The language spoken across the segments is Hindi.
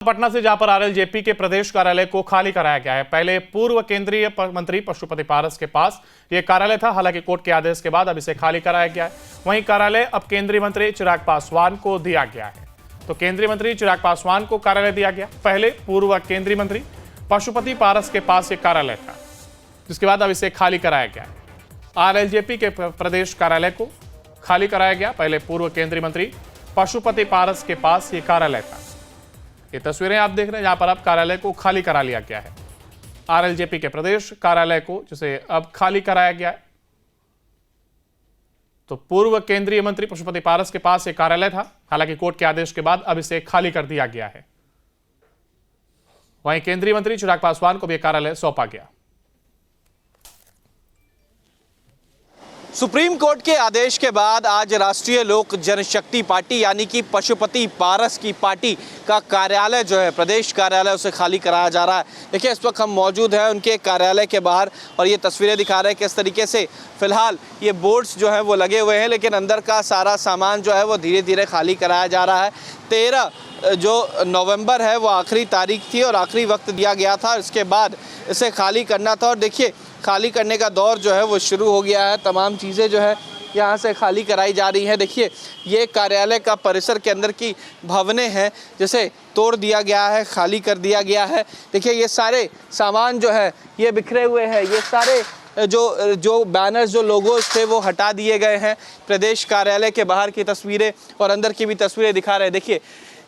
पटना से जहां पर आरएलजेपी के प्रदेश कार्यालय को खाली कराया गया है। पहले पूर्व केंद्रीय मंत्री पशुपति पारस के पास यह कार्यालय था, हालांकि कोर्ट के आदेश के बाद अब इसे खाली कराया गया है। वहीं कार्यालय अब केंद्रीय मंत्री चिराग पासवान को दिया गया है। तो केंद्रीय मंत्री चिराग पासवान को कार्यालय दिया गया। पहले पूर्व केंद्रीय मंत्री पशुपति पारस के पास यह कार्यालय था, जिसके बाद अब इसे खाली कराया गया है। आरएलजेपी के प्रदेश कार्यालय को खाली कराया गया। पहले पूर्व केंद्रीय मंत्री पशुपति पारस के पास यह कार्यालय था। ये तस्वीरें आप देख रहे हैं, जहां पर अब कार्यालय को खाली करा लिया गया है। आरएलजेपी के प्रदेश कार्यालय को जिसे अब खाली कराया गया है। तो पूर्व केंद्रीय मंत्री पशुपति पारस के पास एक कार्यालय था, हालांकि कोर्ट के आदेश के बाद अब इसे खाली कर दिया गया है। वहीं केंद्रीय मंत्री चिराग पासवान को भी कार्यालय सौंपा गया। सुप्रीम कोर्ट के आदेश के बाद आज राष्ट्रीय लोक जनशक्ति पार्टी यानी कि पशुपति पारस की पार्टी का कार्यालय जो है, प्रदेश कार्यालय, उसे खाली कराया जा रहा है। देखिए, इस वक्त हम मौजूद हैं उनके कार्यालय के बाहर और ये तस्वीरें दिखा रहे हैं किस तरीके से फिलहाल ये बोर्ड्स जो है वो लगे हुए हैं, लेकिन अंदर का सारा सामान जो है वो धीरे धीरे खाली कराया जा रहा है। 13 जो नवंबर है वो आखिरी तारीख थी और आखिरी वक्त दिया गया था, इसके बाद इसे खाली करना था। और देखिए, खाली करने का दौर जो है वो शुरू हो गया है। तमाम चीज़ें जो है यहाँ से खाली कराई जा रही हैं। देखिए, ये कार्यालय का परिसर के अंदर की भवनें हैं, जिसे तोड़ दिया गया है, खाली कर दिया गया है। देखिए, ये सारे सामान जो है ये बिखरे हुए हैं। ये सारे जो बैनर्स, जो लोगोस थे वो हटा दिए गए हैं। प्रदेश कार्यालय के बाहर की तस्वीरें और अंदर की भी तस्वीरें दिखा रहे हैं। देखिए,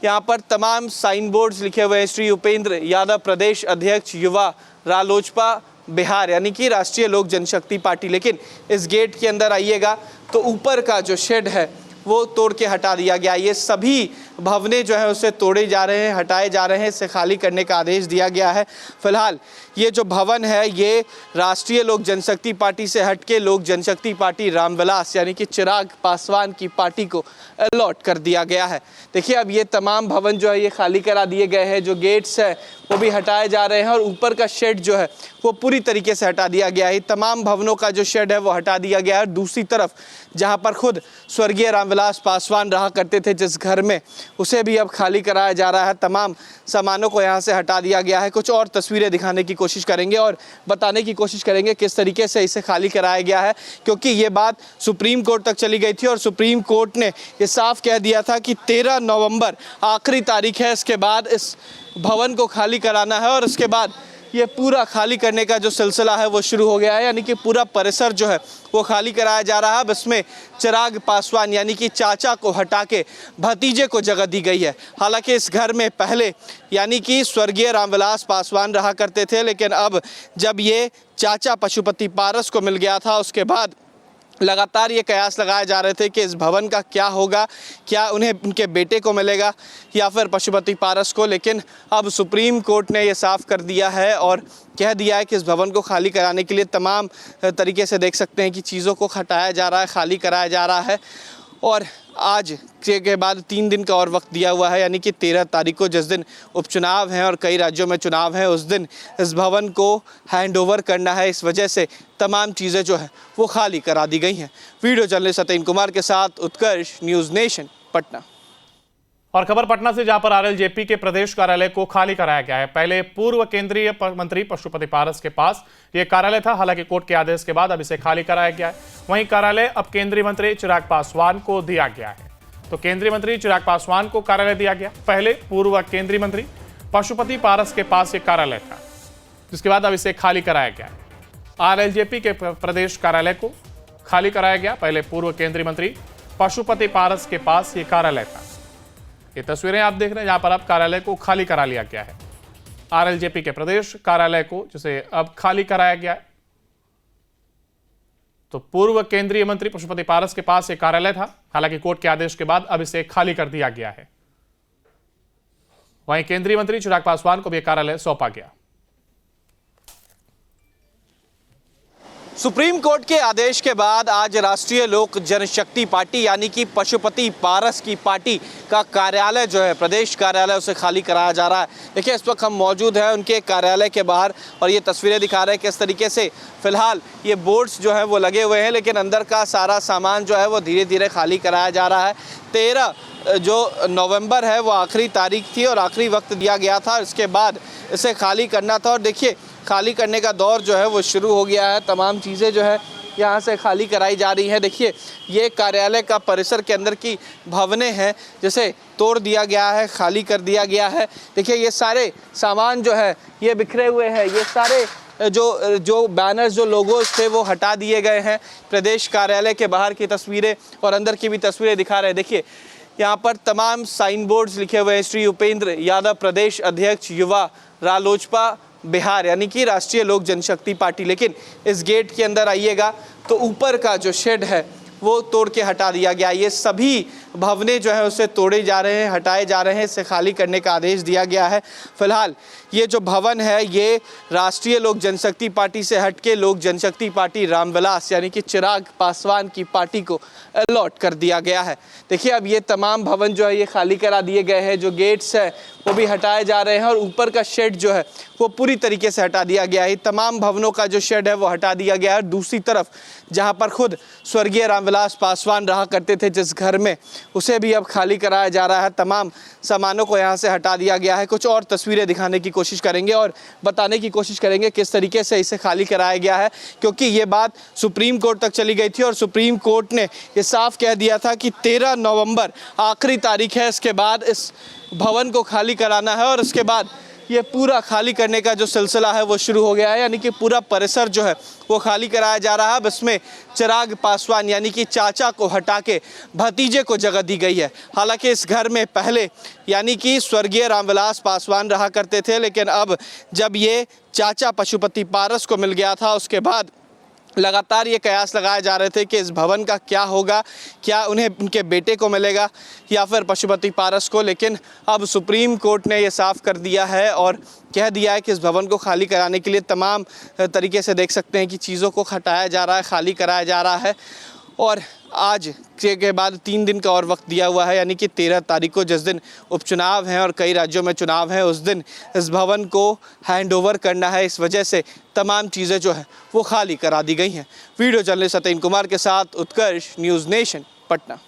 यहाँ पर तमाम साइन बोर्ड्स लिखे हुए हैं। श्री उपेंद्र यादव प्रदेश अध्यक्ष युवा रालोचपा बिहार यानी कि राष्ट्रीय लोक जनशक्ति पार्टी। लेकिन इस गेट के अंदर आइएगा तो ऊपर का जो शेड है वो तोड़ के हटा दिया गया। ये सभी भवनें जो है उसे तोड़े जा रहे हैं, हटाए जा रहे हैं, इसे खाली करने का आदेश दिया गया है। फिलहाल ये जो भवन है ये राष्ट्रीय लोक जनशक्ति पार्टी से हटके लोक जनशक्ति पार्टी रामविलास यानी कि चिराग पासवान की पार्टी को अलॉट कर दिया गया है। देखिए, अब ये तमाम भवन जो है ये खाली करा दिए गए हैं। जो गेट्स है वो भी हटाए जा रहे हैं और ऊपर का शेड जो है वो पूरी तरीके से हटा दिया गया है। तमाम भवनों का जो शेड है वो हटा दिया गया है। दूसरी तरफ जहाँ पर खुद स्वर्गीय रामविलास पासवान रहा करते थे जिस घर में, उसे भी अब खाली कराया जा रहा है। तमाम सामानों को यहाँ से हटा दिया गया है। कुछ और तस्वीरें दिखाने की कोशिश करेंगे और बताने की कोशिश करेंगे किस तरीके से इसे खाली कराया गया है, क्योंकि ये बात सुप्रीम कोर्ट तक चली गई थी और सुप्रीम कोर्ट ने ये साफ कह दिया था कि 13 नवंबर आखिरी तारीख है। इसके बाद इस भवन को खाली कराना है और इसके बाद ये पूरा खाली करने का जो सिलसिला है वो शुरू हो गया है। यानी कि पूरा परिसर जो है वो खाली कराया जा रहा है। अब इसमें चिराग पासवान यानी कि चाचा को हटा के भतीजे को जगह दी गई है। हालांकि इस घर में पहले यानी कि स्वर्गीय रामविलास पासवान रहा करते थे, लेकिन अब जब ये चाचा पशुपति पारस को मिल गया था, उसके बाद लगातार ये कयास लगाए जा रहे थे कि इस भवन का क्या होगा, क्या उन्हें उनके बेटे को मिलेगा या फिर पशुपति पारस को। लेकिन अब सुप्रीम कोर्ट ने ये साफ कर दिया है और कह दिया है कि इस भवन को खाली कराने के लिए तमाम तरीके से देख सकते हैं कि चीज़ों को हटाया जा रहा है, खाली कराया जा रहा है। और आज के बाद 3 दिन का और वक्त दिया हुआ है, यानी कि 13 तारीख को, जिस दिन उपचुनाव हैं और कई राज्यों में चुनाव हैं, उस दिन इस भवन को हैंड ओवर करना है। इस वजह से तमाम चीज़ें जो है वो खाली करा दी गई हैं। वीडियो जर्नलिस्ट सत्येंद्र कुमार के साथ उत्कर्ष, न्यूज़ नेशन, पटना। और खबर पटना से, जहां पर आरएलजेपी के प्रदेश कार्यालय को खाली कराया गया है। पहले पूर्व केंद्रीय मंत्री पशुपति पारस के पास यह कार्यालय था, हालांकि कोर्ट के आदेश के बाद अब इसे खाली कराया गया है। वहीं कार्यालय अब केंद्रीय मंत्री चिराग पासवान को दिया गया है। तो केंद्रीय मंत्री चिराग पासवान को कार्यालय दिया गया। पहले पूर्व केंद्रीय मंत्री पशुपति पारस के पास यह कार्यालय था, जिसके बाद अब इसे खाली कराया गया है। आरएलजेपी के प्रदेश कार्यालय को खाली कराया गया। पहले पूर्व केंद्रीय मंत्री पशुपति पारस के पास यह कार्यालय था। ये तस्वीरें आप देख रहे हैं, जहां पर अब कार्यालय को खाली करा लिया गया है। आरएलजेपी के प्रदेश कार्यालय को जिसे अब खाली कराया गया है। तो पूर्व केंद्रीय मंत्री पशुपति पारस के पास एक कार्यालय था, हालांकि कोर्ट के आदेश के बाद अब इसे खाली कर दिया गया है। वहीं केंद्रीय मंत्री चिराग पासवान को भी कार्यालय सौंपा गया। सुप्रीम कोर्ट के आदेश के बाद आज राष्ट्रीय लोक जनशक्ति पार्टी यानी कि पशुपति पारस की पार्टी का कार्यालय जो है प्रदेश कार्यालय उसे खाली कराया जा रहा है। देखिए इस वक्त हम मौजूद हैं उनके कार्यालय के बाहर और ये तस्वीरें दिखा रहे हैं किस तरीके से फिलहाल ये बोर्ड्स जो है वो लगे हुए हैं, लेकिन अंदर का सारा सामान जो है वो धीरे धीरे खाली कराया जा रहा है। 13 जो नवंबर है वो आखिरी तारीख थी और आखिरी वक्त दिया गया था, इसके बाद इसे खाली करना था और देखिए खाली करने का दौर जो है वो शुरू हो गया है। तमाम चीज़ें जो है यहाँ से खाली कराई जा रही है। देखिए ये कार्यालय का परिसर के अंदर की भवनें हैं जिसे तोड़ दिया गया है, खाली कर दिया गया है। देखिए ये सारे सामान जो है ये बिखरे हुए हैं, ये सारे जो बैनर्स जो लोगोज थे वो हटा दिए गए हैं। प्रदेश कार्यालय के बाहर की तस्वीरें और अंदर की भी तस्वीरें दिखा रहे हैं। देखिए यहाँ पर तमाम साइन बोर्ड्स लिखे हुए हैं। श्री उपेंद्र यादव प्रदेश अध्यक्ष युवा रालोजपा बिहार यानी कि राष्ट्रीय लोक जनशक्ति पार्टी। लेकिन इस गेट के अंदर आइएगा तो ऊपर का जो शेड है वो तोड़ के हटा दिया गया। ये सभी भवनें जो है उसे तोड़े जा रहे हैं, हटाए जा रहे हैं, इसे खाली करने का आदेश दिया गया है। फिलहाल ये जो भवन है ये राष्ट्रीय लोक जनशक्ति पार्टी से हटके लोक जनशक्ति पार्टी रामविलास यानी कि चिराग पासवान की पार्टी को अलॉट कर दिया गया है। देखिए अब ये तमाम भवन जो है ये खाली करा दिए गए हैं, जो गेट्स है वो भी हटाए जा रहे हैं और ऊपर का शेड जो है वो पूरी तरीके से हटा दिया गया है। तमाम भवनों का जो शेड है वो हटा दिया गया है। दूसरी तरफ जहाँ पर खुद स्वर्गीय रामविलास पासवान रहा करते थे जिस घर में, उसे भी अब खाली कराया जा रहा है। तमाम सामानों को यहाँ से हटा दिया गया है। कुछ और तस्वीरें दिखाने की कोशिश करेंगे और बताने की कोशिश करेंगे किस तरीके से इसे खाली कराया गया है, क्योंकि ये बात सुप्रीम कोर्ट तक चली गई थी और सुप्रीम कोर्ट ने ये साफ कह दिया था कि 13 नवंबर आखिरी तारीख है, इसके बाद इस भवन को खाली कराना है और उसके बाद ये पूरा खाली करने का जो सिलसिला है वो शुरू हो गया है। यानी कि पूरा परिसर जो है वो खाली कराया जा रहा है। अब इसमें चिराग पासवान यानी कि चाचा को हटा के भतीजे को जगह दी गई है। हालांकि इस घर में पहले यानी कि स्वर्गीय रामविलास पासवान रहा करते थे, लेकिन अब जब ये चाचा पशुपति पारस को मिल गया था उसके बाद लगातार ये कयास लगाए जा रहे थे कि इस भवन का क्या होगा, क्या उन्हें उनके बेटे को मिलेगा या फिर पशुपति पारस को। लेकिन अब सुप्रीम कोर्ट ने ये साफ कर दिया है और कह दिया है कि इस भवन को खाली कराने के लिए तमाम तरीके से देख सकते हैं कि चीज़ों को हटाया जा रहा है, खाली कराया जा रहा है। और आज के बाद 3 दिन का और वक्त दिया हुआ है, यानी कि 13 तारीख को जिस दिन उपचुनाव हैं और कई राज्यों में चुनाव हैं उस दिन इस भवन को हैंडओवर करना है। इस वजह से तमाम चीज़ें जो है वो खाली करा दी गई हैं। वीडियो जर्नलिस्ट सत्येंद्र कुमार के साथ उत्कर्ष, न्यूज़ नेशन, पटना।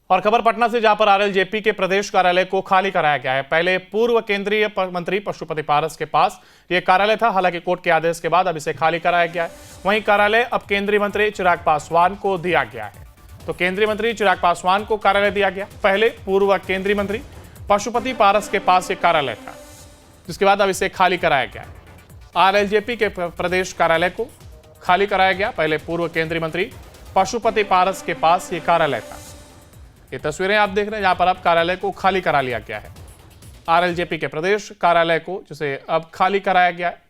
और खबर पटना से, जहां पर आरएलजेपी के प्रदेश कार्यालय को खाली कराया गया है। पहले पूर्व केंद्रीय मंत्री पशुपति पारस के पास यह कार्यालय था, हालांकि कोर्ट के आदेश के बाद अब इसे खाली कराया गया है। वहीं कार्यालय अब केंद्रीय मंत्री चिराग पासवान को दिया गया है। तो केंद्रीय मंत्री चिराग पासवान को कार्यालय दिया गया। पहले पूर्व केंद्रीय मंत्री पशुपति पारस के पास यह कार्यालय था, जिसके बाद अब इसे खाली कराया गया है। आरएलजेपी के प्रदेश कार्यालय को खाली कराया गया। पहले पूर्व केंद्रीय मंत्री पशुपति पारस के पास यह कार्यालय था। ये तस्वीरें आप देख रहे हैं, जहां पर अब कार्यालय को खाली करा लिया गया है। आरएलजेपी के प्रदेश कार्यालय को जिसे अब खाली कराया गया है।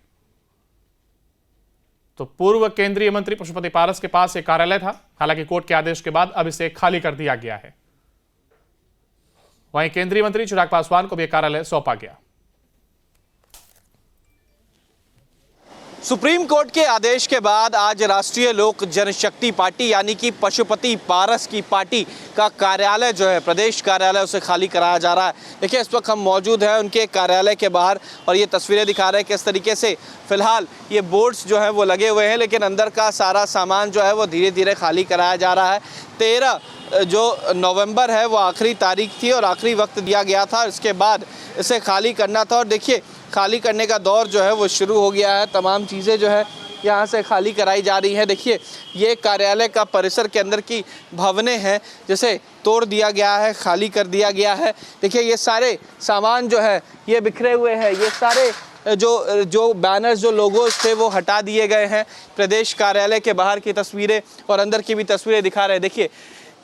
तो पूर्व केंद्रीय मंत्री पशुपति पारस के पास यह कार्यालय था, हालांकि कोर्ट के आदेश के बाद अब इसे खाली कर दिया गया है। वहीं केंद्रीय मंत्री चिराग पासवान को भी कार्यालय सौंपा गया। सुप्रीम कोर्ट के आदेश के बाद आज राष्ट्रीय लोक जनशक्ति पार्टी यानी कि पशुपति पारस की पार्टी का कार्यालय जो है प्रदेश कार्यालय उसे खाली कराया जा रहा है। देखिए इस वक्त हम मौजूद हैं उनके कार्यालय के बाहर और ये तस्वीरें दिखा रहे हैं किस तरीके से फिलहाल ये बोर्ड्स जो है वो लगे हुए हैं, लेकिन अंदर का सारा सामान जो है वो धीरे धीरे खाली कराया जा रहा है। 13 जो नवंबर है वो आखिरी तारीख थी और आखिरी वक्त दिया गया था, इसके बाद इसे खाली करना था और देखिए खाली करने का दौर जो है वो शुरू हो गया है। तमाम चीज़ें जो है यहाँ से खाली कराई जा रही है। देखिए ये कार्यालय का परिसर के अंदर की भवनें हैं जिसे तोड़ दिया गया है, खाली कर दिया गया है। देखिए ये सारे सामान जो है ये बिखरे हुए हैं, ये सारे जो बैनर्स जो लोगोज थे वो हटा दिए गए हैं। प्रदेश कार्यालय के बाहर की तस्वीरें और अंदर की भी तस्वीरें दिखा रहे हैं। देखिए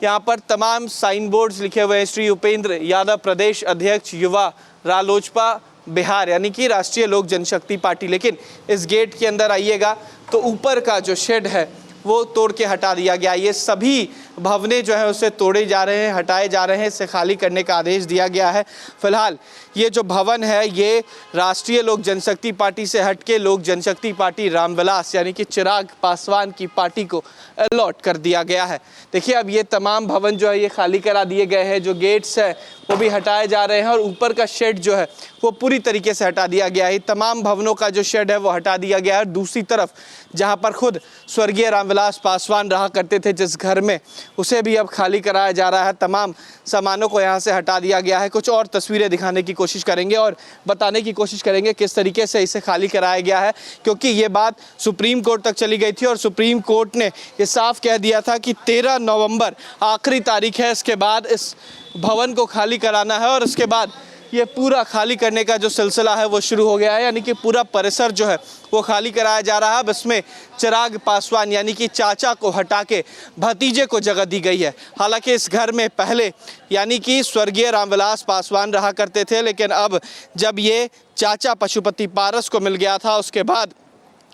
यहाँ पर तमाम साइन बोर्ड्स लिखे हुए हैं। श्री उपेंद्र यादव प्रदेश अध्यक्ष युवा रालोजपा बिहार यानी कि राष्ट्रीय लोक जनशक्ति पार्टी। लेकिन इस गेट के अंदर आइएगा तो ऊपर का जो शेड है वो तोड़ के हटा दिया गया। ये सभी भवनें जो है उसे तोड़े जा रहे हैं, हटाए जा रहे हैं, इसे खाली करने का आदेश दिया गया है। फिलहाल ये जो भवन है ये राष्ट्रीय लोक जनशक्ति पार्टी से हटके लोक जनशक्ति पार्टी रामविलास यानी कि चिराग पासवान की पार्टी को अलॉट कर दिया गया है। देखिए अब ये तमाम भवन जो है ये खाली करा दिए गए हैं, जो गेट्स है वो भी हटाए जा रहे हैं और ऊपर का शेड जो है वो पूरी तरीके से हटा दिया गया है। तमाम भवनों का जो शेड है वो हटा दिया गया है। दूसरी तरफ जहां पर खुद स्वर्गीय रामविलास पासवान रहा करते थे जिस घर में, उसे भी अब खाली कराया जा रहा है। तमाम सामानों को यहां से हटा दिया गया है। कुछ और तस्वीरें दिखाने की कोशिश करेंगे और बताने की कोशिश करेंगे किस तरीके से इसे खाली कराया गया है, क्योंकि ये बात सुप्रीम कोर्ट तक चली गई थी और सुप्रीम कोर्ट ने ये साफ कह दिया था कि 13 नवंबर आखिरी तारीख है। इसके बाद इस भवन को खाली कराना है और इसके बाद ये पूरा खाली करने का जो सिलसिला है वो शुरू हो गया है, यानी कि पूरा परिसर जो है वो खाली कराया जा रहा है। अब इसमें चिराग पासवान यानी कि चाचा को हटा के भतीजे को जगह दी गई है। हालांकि इस घर में पहले यानी कि स्वर्गीय रामविलास पासवान रहा करते थे, लेकिन अब जब ये चाचा पशुपति पारस को मिल गया था उसके बाद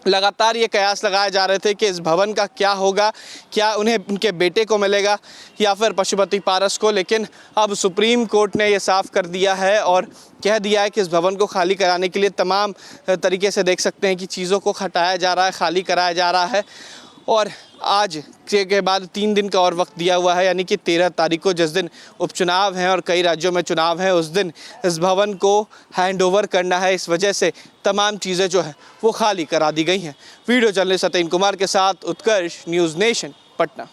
लगातार ये कयास लगाए जा रहे थे कि इस भवन का क्या होगा, क्या उन्हें उनके बेटे को मिलेगा या फिर पशुपति पारस को। लेकिन अब सुप्रीम कोर्ट ने ये साफ कर दिया है और कह दिया है कि इस भवन को खाली कराने के लिए तमाम तरीके से देख सकते हैं कि चीज़ों को हटाया जा रहा है, खाली कराया जा रहा है। और आज के बाद 3 दिन का और वक्त दिया हुआ है, यानी कि 13 तारीख को जिस दिन उपचुनाव हैं और कई राज्यों में चुनाव हैं, उस दिन इस भवन को हैंडओवर करना है। इस वजह से तमाम चीज़ें जो है वो खाली करा दी गई हैं। वीडियो जर्नलिस्ट सत्येंद्र कुमार के साथ उत्कर्ष, न्यूज़ नेशन, पटना।